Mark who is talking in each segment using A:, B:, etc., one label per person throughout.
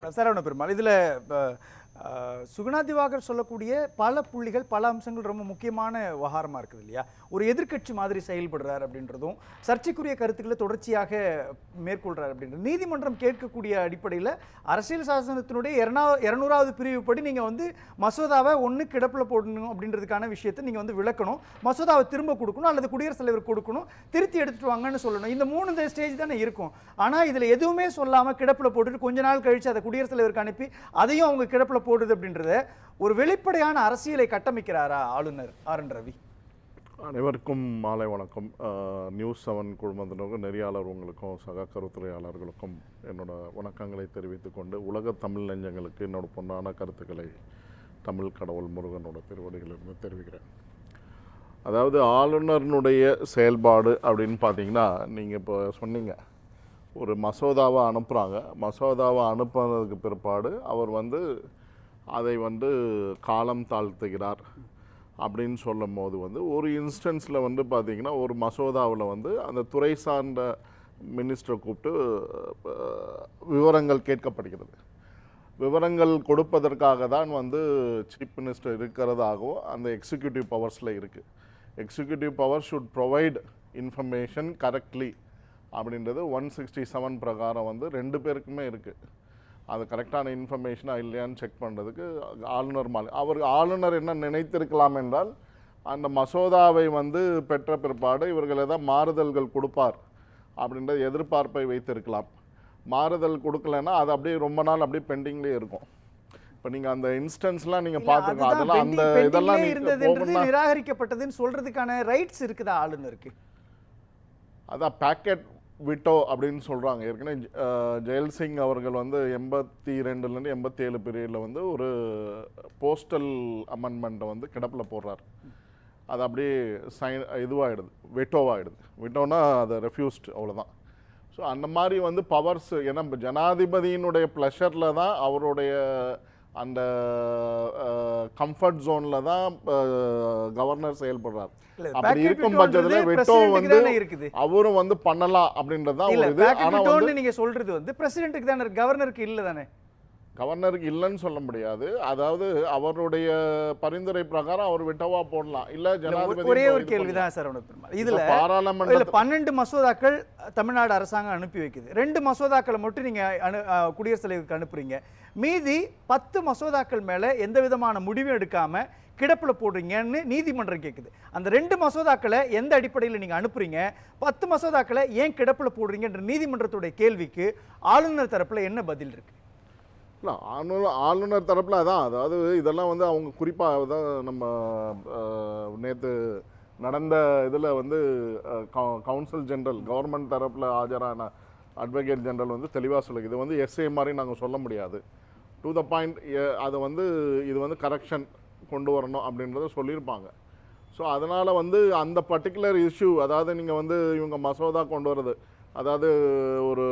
A: சரவண பெருமாள் இதில் சுகுணா திவாகர் சொல்லக்கூடிய பல புள்ளிகள் பல அம்சங்கள் ரொம்ப முக்கியமான விவகாரமாக இருக்குது இல்லையா. ஒரு எதிர்க்கட்சி மாதிரி செயல்படுறார் அப்படின்றதும் சர்ச்சைக்குரிய கருத்துக்களை தொடர்ச்சியாக மேற்கொள்கிறார் அப்படின்றது நீதிமன்றம் கேட்கக்கூடிய அடிப்படையில் அரசியல் சாசனத்தினுடைய 200வது பிரிவுப்படி நீங்கள் மசோதாவை ஒன்று கிடப்பில் போடணும் அப்படின்றதுக்கான விஷயத்தை நீங்கள் விளக்கணும், மசோதாவை திரும்ப கொடுக்கணும் அல்லது குடியரசுத் தலைவர் கொடுக்கணும், திருத்தி எடுத்துட்டு வாங்கன்னு சொல்லணும். இந்த 3 ஸ்டேஜ் தானே இருக்கும். ஆனால் இதில் எதுவுமே சொல்லாமல் கிடப்பில் போட்டுட்டு கொஞ்ச நாள் கழித்து அதை குடியரசுத் தலைவருக்கு அனுப்பி அதையும் அவங்க கிடப்பில் போடுது அப்படின்றத ஒரு வெளிப்படையான அரசியலை கட்டமைக்கிறாரா ஆளுநர் ஆர் என் ரவி?
B: அனைவருக்கும் மாலை வணக்கம். நியூஸ் 7 குழுமத்தினருக்கும் நெறியாளர்களுக்கும் சக கருத்துரையாளர்களுக்கும் என்னோட வணக்கங்களை தெரிவித்துக் கொண்டு உலக தமிழ் நெஞ்சங்களுக்கு என்னோட பொன்னான கருத்துக்களை தமிழ் கடவுள் முருகனோட திருவடிகளிலிருந்து தெரிவிக்கிறேன். அதாவது ஆளுநர்னுடைய செயல்பாடு அப்படின்னு பார்த்தீங்கன்னா, நீங்கள் இப்போ சொன்னீங்க ஒரு மசோதாவை அனுப்புகிறாங்க, மசோதாவை அனுப்புனதுக்கு பிற்பாடு அவர் அதை காலம் தாழ்த்துகிறார் அப்படின்னு சொல்லும் போது ஒரு இன்ஸ்டன்ஸில் பார்த்திங்கன்னா ஒரு மசோதாவில் அந்த துறை சார்ந்த மினிஸ்டரை கூப்பிட்டு விவரங்கள் கேட்கப்படுகிறது. விவரங்கள் கொடுப்பதற்காக தான் சீஃப் மினிஸ்டர் இருக்கிறதாகவும் அந்த எக்ஸிக்யூட்டிவ் பவர்ஸில் இருக்குது. Executive power should provide information correctly அப்படின்றது 167 பிரகாரம் 2 பேருக்குமே இருக்குது. அது கரெக்டான இன்ஃபர்மேஷனாக இல்லையான்னு செக் பண்ணுறதுக்கு ஆளுநர் என்ன நினைத்திருக்கலாம் என்றால், அந்த மசோதாவை பெற்ற பிற்பாடு இவர்கள் ஏதாவது மாறுதல்கள் கொடுப்பார் அப்படின்ற எதிர்பார்ப்பை வைத்திருக்கலாம். மாறுதல் கொடுக்கலன்னா அது அப்படியே ரொம்ப நாள் அப்படியே பெண்டிங்லேயே இருக்கும். இப்போ நீங்கள் அந்த இன்ஸ்டன்ஸ்லாம் நீங்கள் பார்த்துருக்கோம், அதெல்லாம் அந்த இதெல்லாம்
A: நிராகரிக்கப்பட்டதுன்னு சொல்கிறதுக்கான ரைட்ஸ் இருக்குதா ஆளுநருக்கு?
B: அதான் பேக்கெட் விட்டோ அப்படின்னு சொல்கிறாங்க. ஏற்கனவே ஜெயல்சிங் அவர்கள் 82லேருந்து 87 பீரியடில் ஒரு போஸ்டல் அமெண்ட்மெண்ட்டை கிடப்பில் போடுறார். அது அப்படியே இதுவாகிடுது, வெட்டோவாகிடுது. விட்டோன்னா அதை ரெஃப்யூஸ்ட், அவ்வளோதான். ஸோ அந்த மாதிரி பவர்ஸ், ஏன்னா ஜனாதிபதியினுடைய ப்ளஷரில் தான் அவருடைய அந்த கம்ஃபர்ட் ஜோனில் தான் கவர்னர் செயல்படுறார். அப்படி இருக்கும் பட்சத்தில் வெட்டோ அவரும் பண்ணலாம் அப்படின்றதுதான் ஒரு இது.
A: ஆனால் நீங்க சொல்றது பிரசிடென்ட்டுக்கு தானே, கவர்னருக்கு இல்லை தானே?
B: கவர்னருக்கு இல்லைன்னு சொல்ல முடியாது. அதாவது அவருடைய பரிந்துரை பிரகாரம் அவர் விட்டவா போடலாம். இல்ல ஜனாதிபதி.
A: ஒரே ஒரு கேள்விதான் சார். இதுல பாராளுமன்ற 12 மசோதாக்கள் தமிழ்நாடு அரசாங்கம் அனுப்பி வைக்குது. 2 மசோதாக்களை மட்டும் நீங்க குடியரசுத் தலைவருக்கு அனுப்புறீங்க. மீதி 10 மசோதாக்கள் மேல எந்த விதமான முடிவும் எடுக்காம கிடப்புல போடுறீங்கன்னு நீதிமன்றம் கேட்குது. அந்த 2 மசோதாக்களை எந்த அடிப்படையில் நீங்க அனுப்புறீங்க, 10 மசோதாக்களை ஏன் கிடப்புல போடுறீங்கன்ற நீதிமன்றத்துடைய கேள்விக்கு ஆளுநர் தரப்புல என்ன பதில் இருக்கு?
B: இல்லை, ஆளுநர் தரப்பில் அதான், அதாவது இதெல்லாம் அவங்க குறிப்பாக தான் நம்ம நேற்று நடந்த இதில் கவுன்சில் ஜெனரல் கவர்மெண்ட் தரப்பில் ஆஜரான அட்வொகேட் ஜெனரல் தெளிவாக சொல்லுது. இது எஸ்ஏ மாதிரி நாங்கள் சொல்ல முடியாது, டு த பாயிண்ட். அதை இது கரெக்ஷன் கொண்டு வரணும் அப்படின்றத சொல்லியிருப்பாங்க. ஸோ அதனால் அந்த பர்டிகுலர் இஷ்யூ, அதாவது நீங்கள் இவங்க மசோதா கொண்டு வர்றது, அதாவது ஒரு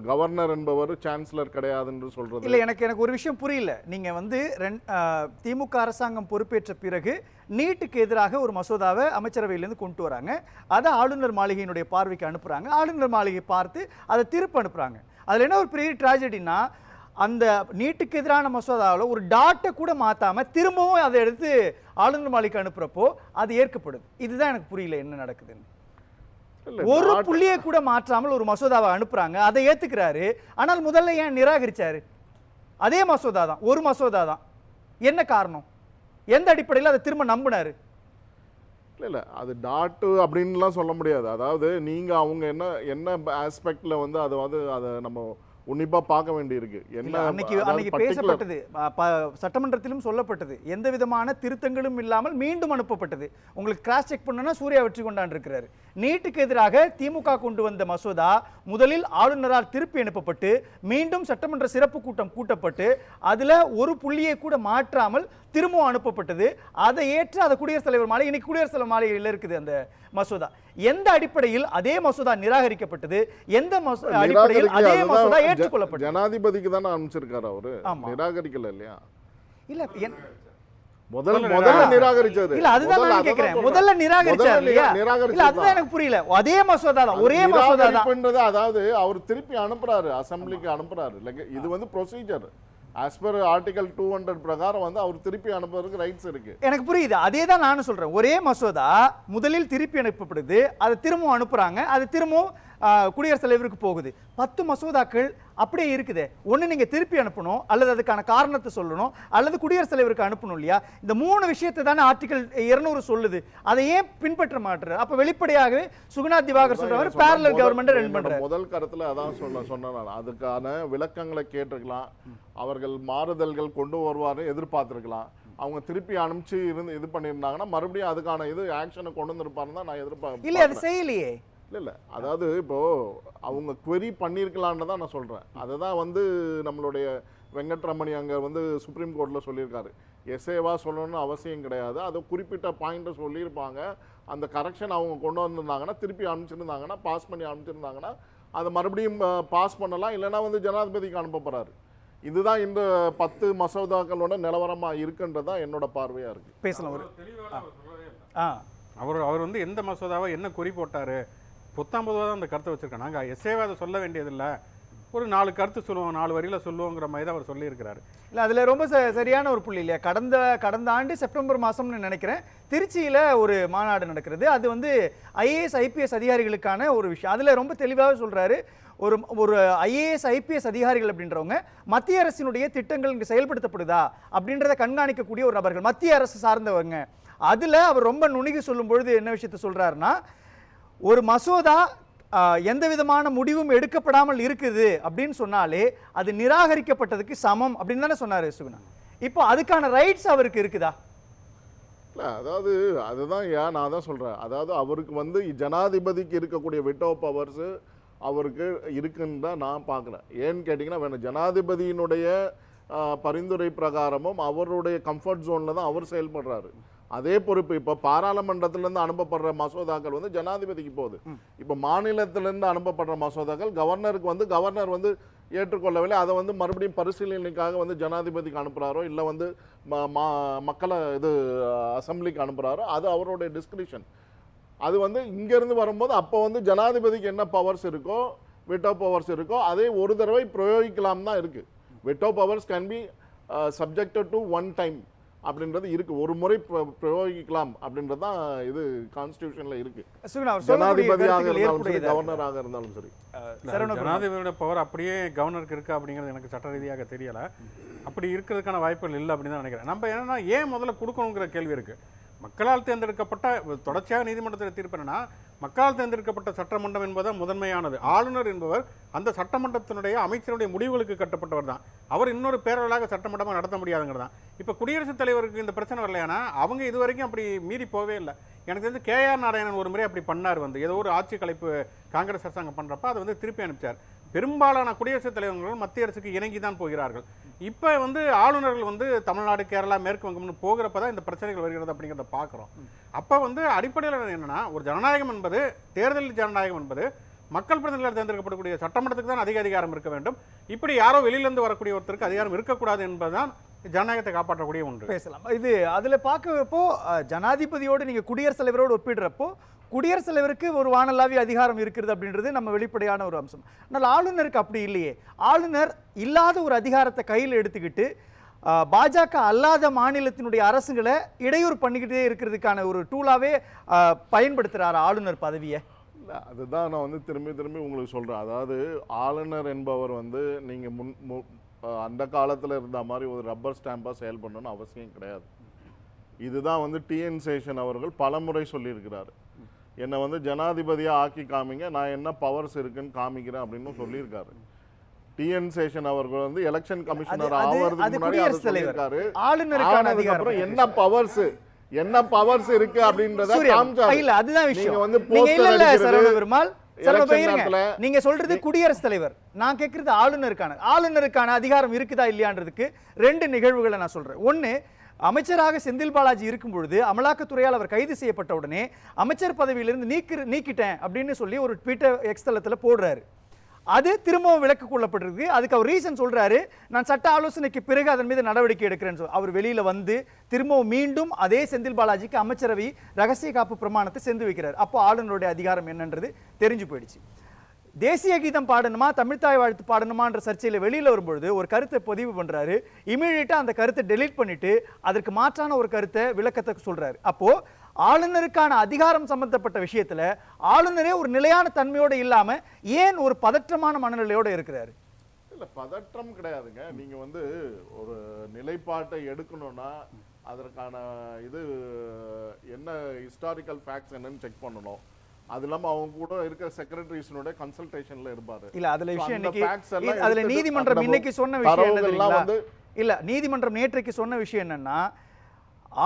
B: கவர்னர் என்பவர் சான்சலர் கிடையாதுன்னு சொல்றது
A: இல்லை. எனக்கு ஒரு விஷயம் புரியல. நீங்கள் திமுக அரசாங்கம் பொறுப்பேற்ற பிறகு நீட்டுக்கு எதிராக ஒரு மசோதாவை அமைச்சரவையிலேருந்து கொண்டு வராங்க. அதை ஆளுநர் மாளிகையினுடைய பார்வைக்கு அனுப்புகிறாங்க. ஆளுநர் மாளிகை பார்த்து அதை திருப்பி அனுப்புகிறாங்க. அதில் என்ன ஒரு பெரிய ட்ராஜடினா, அந்த நீட்டுக்கு எதிரான மசோதாவில் ஒரு டாட்டை கூட மாற்றாமல் திரும்பவும் அதை எடுத்து ஆளுநர் மாளிகைக்கு அனுப்புகிறப்போ அது ஏற்கப்படுது. இதுதான் எனக்கு புரியல என்ன நடக்குதுன்னு. ஒரு புள்ளியை கூட மாற்றாமல் ஒரு மசோதாவை அனுப்புறாங்க, அதை ஏத்துக்கிறாரு. ஆனால் முதல்ல ஏன் நிராகரிச்சாரு? அதே மசோதா தான், ஒரு மசோதா தான். என்ன காரணம்? எந்த அடிப்படையில் அதை திரும்ப நம்பினாரு?
B: இல்லை, அது டாட்டு அப்படின்லாம் சொல்ல முடியாது. அதாவது நீங்கள் அவங்க என்ன ஆஸ்பெக்டில் அதை நம்ம உன்னிப்பாக பார்க்க வேண்டியிருக்கு.
A: அன்னைக்கு பேசப்பட்டது, சட்டமன்றத்திலும் சொல்லப்பட்டது, எந்த விதமான திருத்தங்களும் இல்லாமல் மீண்டும் அனுப்பப்பட்டது. உங்களுக்கு கிராஸ் செக் பண்ணனா சூர்யா வெற்றி கொண்டான் இருக்கிறாரு. நீட்டுக்கு எதிராக திமுக கொண்டு வந்த மசோதா முதலில் ஆளுநரால் திருப்பி அனுப்பப்பட்டு மீண்டும் சட்டமன்ற சிறப்பு கூட்டம் கூட்டப்பட்டு அதுல ஒரு புள்ளியை கூட மாற்றாமல் திரும்பவும் அனுப்பப்பட்டது. அதை ஏற்று அதை குடியரசுத் தலைவர் மாளிகை, இன்னைக்கு குடியரசுத் தலைவர் மாளிகையில் இருக்குது அந்த மசோதா. எந்த அடிப்படையில் அதே மசோதா நிராகரிக்கப்பட்டது? எந்த அடிப்படையில் அதே மசோதா ஏற்றுக்கொள்ளப்பட்டது?
B: ஜனாதிபதிக்கு தானே அனுப்பிச்சிருக்காரு அவரு, நிராகரிக்கல இல்லையா?
A: இல்ல,
B: முதல்ல நிராகரிச்சது.
A: இல்ல அதுதான் நான் கேக்குறேன். முதல்ல நிராகரிச்சார் இல்லையா? இல்ல அதுதான் எனக்கு புரியல. அதே மசோதா தான், ஒரே மசோதா தான்.
B: அதாவது அவர் திருப்பி அனுப்புறாரு, அசெம்பிளிக்கு அனுப்புறாரு. இது வந்து ப்ரொசீஜர். as per ஆர்டிகல் 200 பிரகாரம் வந்து அவர் திருப்பி அனுப்புறதுக்கு ரைட்ஸ் இருக்கு.
A: எனக்கு புரியுது. அதே தான் நானும் சொல்றேன். ஒரே மசோதா முதலில் திருப்பி அனுப்பப்படுது, அதை திரும்பவும் அனுப்புறாங்க, அது திரும்பவும் குடியரசுத் தலைவருக்கு போகுது. 10 மசோதாக்கள் அப்படியே இருக்குது. ஒன்று நீங்கள் திருப்பி அனுப்பணும், அல்லது அதுக்கான காரணத்தை சொல்லணும், அல்லது குடியரசுத் தலைவருக்கு அனுப்பணும் இல்லையா? இந்த 3 விஷயத்தை தானே ஆர்டிகல் 200 சொல்லுது. அதை ஏன் பின்பற்ற மாட்டாரு? அப்ப வெளிப்படையாகவே சுகுணாத் திவாகர் சொல்றவர் பேரலல் கவர்மெண்ட் ரன் பண்றாரு.
B: முதல் கருத்துல அதான் சொன்னேன். அதுக்கான விளக்கங்களை கேட்டிருக்கலாம், அவர்கள் மாறுதல்கள் கொண்டு வருவாரு எதிர்பார்த்திருக்கலாம். அவங்க திருப்பி அனுப்பிச்சு இது பண்ணியிருந்தாங்கன்னா மறுபடியும் அதுக்கான ஆக்ஷனை கொண்டு வந்திருப்பாருன்னு தான் நான் எதிர்பார்க்கிறேன்.
A: இல்ல அது செய்யலையே.
B: இல்லை அதாவது இப்போ அவங்க query பண்ணியிருக்கலான்னு தான் நான் சொல்கிறேன். அதை தான் வந்து நம்மளுடைய வெங்கட்ரமணி அங்கே வந்து சுப்ரீம் கோர்ட்டில் சொல்லியிருக்காரு. எஸ்ஏவா சொல்லணும்னு அவசியம் கிடையாது, அதை குறிப்பிட்ட பாயிண்ட்டை சொல்லியிருப்பாங்க. அந்த கரெக்ஷன் அவங்க கொண்டு வந்திருந்தாங்கன்னா, திருப்பி அனுப்பிச்சிருந்தாங்கன்னா, பாஸ் பண்ணி அனுப்பிச்சிருந்தாங்கன்னா அதை மறுபடியும் பாஸ் பண்ணலாம். இல்லைன்னா வந்து ஜனாதிபதிக்கு அனுப்ப போகிறாரு. இதுதான் இந்த 10 மசோதாக்களோட நிலவரமாக இருக்குன்றது தான் என்னோட பார்வையாக இருக்குது.
A: பேசலாம்.
C: அவர் வந்து எந்த மசோதாவை என்ன குறி போட்டார், 19 தான் அந்த கருத்தை வச்சுருக்கேன். நாங்கள் எஸ்ஏவை அதை சொல்ல வேண்டியதில்லை, ஒரு 4 கருத்து சொல்லுவோம், 4 வரியில் சொல்லுவோங்கிற மாதிரி தான் அவர் சொல்லியிருக்கிறாரு.
A: இல்லை அதில் ரொம்ப சரியான ஒரு புள்ளி இல்லையா? கடந்த ஆண்டு செப்டம்பர் மாதம்னு நினைக்கிறேன், திருச்சியில் ஒரு மாநாடு நடக்கிறது. அது வந்து ஐஏஎஸ் ஐபிஎஸ் அதிகாரிகளுக்கான ஒரு விஷயம். அதில் ரொம்ப தெளிவாக சொல்கிறாரு, ஒரு ஐஏஎஸ் ஐபிஎஸ் அதிகாரிகள் அப்படின்றவங்க மத்திய அரசினுடைய திட்டங்கள் இங்கே செயல்படுத்தப்படுதா அப்படின்றத கண்காணிக்கக்கூடிய ஒரு நபர்கள், மத்திய அரசு சார்ந்தவங்க. அதில் அவர் ரொம்ப நுணுகி சொல்லும் பொழுது என்ன விஷயத்த சொல்கிறாருன்னா, ஒரு மசோதா எந்த விதமான முடிவும் எடுக்கப்படாமல் இருக்குது அப்படின்னு சொன்னாலே அது நிராகரிக்கப்பட்டதுக்கு சமம் அப்படின்னு தானே சொன்னார் சுகுணா. இப்போ அதுக்கான ரைட்ஸ் அவருக்கு இருக்குதா?
B: இல்லை அதாவது அதுதான் நான் தான் சொல்கிறேன். அதாவது அவருக்கு வந்து ஜனாதிபதிக்கு இருக்கக்கூடிய வெட்டோ பவர்ஸு அவருக்கு இருக்குன்னு தான் நான் பார்க்குறேன். ஏன்னு கேட்டிங்கன்னா வேணும், ஜனாதிபதியினுடைய பரிந்துரை பிரகாரமும் அவருடைய கம்ஃபர்ட் ஜோனில் தான் அவர் செயல்படுறாரு. அதே பொறுப்பு இப்போ பாராளுமன்றத்திலிருந்து அனுப்பப்படுற மசோதாக்கள் வந்து ஜனாதிபதிக்கு போகுது. இப்போ மாநிலத்திலிருந்து அனுப்பப்படுற மசோதாக்கள் கவர்னருக்கு வந்து கவர்னர் வந்து ஏற்றுக்கொள்ளவில்லை, அதை வந்து மறுபடியும் பரிசீலனைக்காக வந்து ஜனாதிபதிக்கு அனுப்புகிறாரோ இல்லை வந்து மக்களை அசம்பிளிக்கு அனுப்புகிறாரோ அது அவருடைய டிஸ்கிரிப்ஷன். அது வந்து இங்கேருந்து வரும்போது அப்போ வந்து ஜனாதிபதிக்கு என்ன பவர்ஸ் இருக்கோ, வெட்டோ பவர்ஸ் இருக்கோ, அதை ஒரு தடவை பிரயோகிக்கலாம் தான் இருக்குது. Veto powers can be subjected to one time அப்படின்றது இருக்கு, ஒரு முறை பிரயோகிக்கலாம் அப்படின்றது தான் இது கான்ஸ்டிடியூஷன்ல இருக்கு. ஜனாதிபதியாக இருந்தாலும் சரி, கவர்னராக இருந்தாலும் சரி.
C: ஜனாதிபதியோட பவர் அப்படியே கவர்னருக்கு இருக்கு அப்படிங்கிறது எனக்கு சட்ட ரீதியாக தெரியல. அப்படி இருக்கிறதுக்கான வாய்ப்புகள் இல்லை அப்படின்னு தான் நினைக்கிறேன். நம்ம என்னன்னா ஏன் முதல்ல கொடுக்கணுங்கிற கேள்வி இருக்கு. மக்களால் தேர்ந்தெடுக்கப்பட்ட தொடர்ச்சியாக நீதிமன்றத்தில் தீர்ப்பு என்னன்னா, மக்களால் தேர்ந்தெடுக்கப்பட்ட சட்டமன்றம் என்பது முதன்மையானது. ஆளுநர் என்பவர் அந்த சட்டமன்றத்தினுடைய அமைச்சருடைய முடிவுகளுக்கு கட்டப்பட்டவர் தான். அவர் இன்னொரு பேரவர்களாக சட்டமன்றமாக நடத்த முடியாதுங்கிறது தான். இப்போ குடியரசுத் தலைவருக்கு இந்த பிரச்சனை வரலையானா அவங்க இது வரைக்கும் அப்படி மீறி போவே இல்லை. எனக்கு தெரிஞ்சு KR நாராயணன் ஒரு முறை அப்படி பண்ணார். வந்து ஏதோ ஒரு ஆட்சி கலைப்பு காங்கிரஸ் அரசாங்கம் பண்ணுறப்ப அதை வந்து திருப்பி அனுப்பிச்சார். பெரும்பாலான குடியரசுத் தலைவர்கள் மத்திய அரசுக்கு இணங்கி தான் போகிறார்கள். இப்போ வந்து ஆளுநர்கள் வந்து தமிழ்நாடு, கேரளா, மேற்கு வங்கம்னு போகிறப்ப தான் இந்த பிரச்சனைகள் வருகிறது அப்படிங்கிறத பார்க்குறோம். அப்போ வந்து அடிப்படையில் என்னென்னா, ஒரு ஜனநாயகம் என்பது, தேர்தல் ஜனநாயகம் என்பது மக்கள் பிரதிநிதிகள் தேர்ந்தெடுக்கப்படக்கூடிய சட்டமன்றத்துக்கு தான் அதிக அதிகாரம் இருக்க வேண்டும். இப்படி யாரோ வெளியிலிருந்து வரக்கூடிய ஒருத்தருக்கு அதிகாரம் இருக்கக்கூடாது என்பதுதான் ஜனநாயகத்தை காப்பாற்றக்கூடிய ஒன்று.
A: பேசலாம். இது அதில் பார்க்கிறப்போ ஜனாதிபதியோடு நீங்கள் குடியரசுத் தலைவரோடு ஒப்பிடுறப்போ குடியரசுத் தலைவருக்கு ஒரு வானளாவிய அதிகாரம் இருக்கிறது அப்படின்றது நம்ம வெளிப்படையான ஒரு அம்சம். ஆனால் ஆளுநருக்கு அப்படி இல்லையே. ஆளுநர் இல்லாத ஒரு அதிகாரத்தை கையில் எடுத்துக்கிட்டு பாஜக அல்லாத மாநிலத்தினுடைய அரசுகளை இடையூறு பண்ணிக்கிட்டே இருக்கிறதுக்கான ஒரு டூலாவே பயன்படுத்துகிறார் ஆளுநர் பதவியை.
B: அதுதான் நான் வந்து திரும்பி உங்களுக்கு சொல்கிறேன். அதாவது ஆளுநர் என்பவர் வந்து நீங்கள் அந்த காலத்தில் இருந்த மாதிரி ஒரு ரப்பர் ஸ்டாம்பாக செயல்படணும்னு அவசியம் கிடையாது. இதுதான் வந்து TN சேஷன் அவர்கள் பலமுறை சொல்லியிருக்கிறாரு. என்னை வந்து ஜனாதிபதியாக ஆக்கி காமிங்க, நான் என்ன பவர்ஸ் இருக்குன்னு காமிக்கிறேன் அப்படின்னு சொல்லியிருக்காரு. TN சேஷன் அவர்கள் வந்து எலெக்ஷன் கமிஷனர் ஆவறதுக்கு முன்னாடி அதை சொல்லியிருக்காரு.
A: ஆளுநருக்கு
B: என்ன பவர்ஸ் இருக்கு அப்படின்றத காமிச்சாரு.
A: இல்ல அதுதான் விஷயம். நீங்க வந்து நீங்க சொல்றது குடியரசுத் தலைவர், நான் கேட்கறது ஆளுநருக்கான அதிகாரம் இருக்குதா இல்லையான்றதுக்கு 2 நிகழ்வுகளை நான் சொல்றேன். ஒன்னு, அமைச்சராக செந்தில் பாலாஜி இருக்கும் பொழுது அமலாக்கத்துறையால் அவர் கைது செய்யப்பட்ட உடனே அமைச்சர் பதவியிலிருந்து நீக்கிட்டேன் அப்படின்னு சொல்லி ஒரு ட்விட்டர் எக்ஸ் தளத்தில் போடுறாரு. அது திரும்பவும் விலக்கு கொள்ளப்பட்டிருக்கு. அதுக்கு அவர் ரீசன் சொல்றாரு, நான் சட்ட ஆலோசனைக்கு பிறகு அதன் மீது நடவடிக்கை எடுக்கிறேன்னு சொல்லி அவர் வெளியில வந்து திரும்பவும் மீண்டும் அதே செந்தில் பாலாஜிக்கு அமைச்சரவை ரகசிய காப்பு பிரமாணத்தை சென்று வைக்கிறார். அப்போ ஆளுநருடைய அதிகாரம் என்னன்றது தெரிஞ்சு போயிடுச்சு. தேசிய கீதம் பாடணுமா தமிழ்த்தாய் வாழ்த்து பாடணுமான்ற சர்ச்சையில் வெளியில் வரும்பொழுது ஒரு கருத்தை பதிவு பண்றாரு. இமீடியட்டாக அந்த கருத்தை டெலீட் பண்ணிட்டு அதற்கு மாற்றான ஒரு கருத்தை விளக்கத்தை சொல்றாரு. அப்போ ஆளுநருக்கான அதிகாரம் சம்பந்தப்பட்ட விஷயத்துல ஆளுநரே ஒரு நிலையான தன்மையோட இல்லாம ஏன் ஒரு பதற்றமான மனநிலையோட இருக்கிறாரு?
B: இல்ல பதற்றம் கிடையாதுங்க. நீங்க வந்து ஒரு நிலைப்பாட்டை எடுக்கணும்னா அதற்கான இது என்ன ஹிஸ்டாரிக்கல் ஃபேக்ட்ஸ் என்னன்னு செக் பண்ணணும். அது இல்லாம அவங்க கூட இருக்க செக்ரட்டரிஸ்னுடைய கன்சல்டேஷன்ல இருப்பாரு.
A: இல்ல அதுல விஷயம் இன்னைக்கு அதுல நீதிமன்றம் இன்னைக்கு சொன்ன விஷயம் என்ன தெரியுங்களா? இல்ல நீதிமன்றம் நேற்றைக்கு சொன்ன விஷயம் என்னன்னா,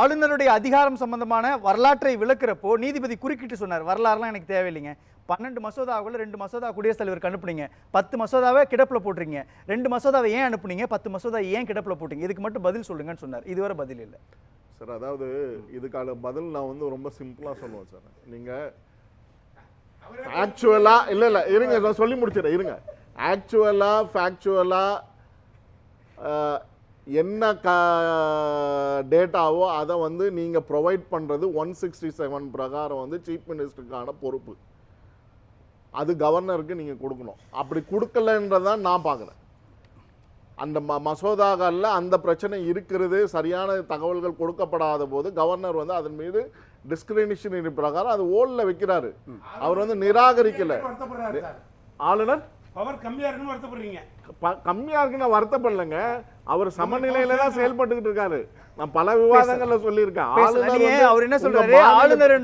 A: ஆளுநருடைய அதிகாரம் சம்பந்தமான வரலாற்றை விளக்குறப்போ நீதிபதி குறுக்கிட்டு சொன்னார், வரலாறுலாம் எனக்கு தேவையில்லைங்க, 12 மசோதாவுக்குள்ள 2 மசோதா குடியரசுத் தலைவருக்கு அனுப்புனீங்க, 10 மசோதாவை கிடப்பில் போட்டுறீங்க, 2 மசோதாவை ஏன் அனுப்புனீங்க, 10 மசோதா ஏன் கிடப்பில் போட்டீங்க, இதுக்கு மட்டும் பதில் சொல்லுங்கன்னு சொன்னார். இதுவரை பதில் இல்லை
B: சார். அதாவது இதுக்கான பதில் நான் வந்து ரொம்ப சிம்பிளா சொல்லுவேன் சார். நீங்க ஆக்சுவலா இல்ல இருங்க, நான் சொல்லி முடிச்சிடறேன் இருங்க. ஆக்சுவலா ஃபேக்சுவலா என்ன டேட்டாவோ அதை வந்து நீங்க ப்ரொவைட் பண்றது 167 பிரகாரம் வந்து சீஃப் மினிஸ்டருக்கான பொறுப்பு. அது கவர்னருக்கு நீங்க கொடுக்கணும். அப்படி கொடுக்கலன்றதான் நான் பார்க்குறேன். அந்த மசோதாக்கள்ல அந்த பிரச்சனை இருக்கிறது, சரியான தகவல்கள் கொடுக்கப்படாத போது கவர்னர் வந்து அதன் மீது டிஸ்கிரிமினேஷன் பிரகாரம் அது ஓல்ல வைக்கிறாரு. அவர் வந்து நிராகரிக்கல. ஆளுநர்
D: பவர் கம்மியா இருக்குன்னு வருத்தப்படுறீங்க.
B: கம்மியா இருக்குன்னு வருத்தப்படலங்க. அவர் சமநிலையில தான் செயல்பட்டுக்கிட்டு இருக்காரு. நான் பல விவாதங்கள்ல சொல்லியிருக்கேன்.
A: அவர் என்ன சொல்றாரு, ஆளுநர்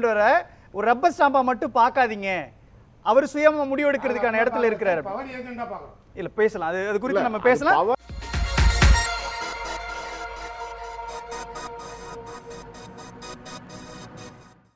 A: ஒரு ரப்பர் ஸ்டாம்பா மட்டும் பார்க்காதீங்க, அவர் சுயமா முடிவெடுக்கிறதுக்கான இடத்துல இருக்கிறாரு.
D: பவர் ஏஜெண்டா பார்க்கணும்.
A: இல்ல பேசலாம், அது குறித்து நம்ம பேசலாம்.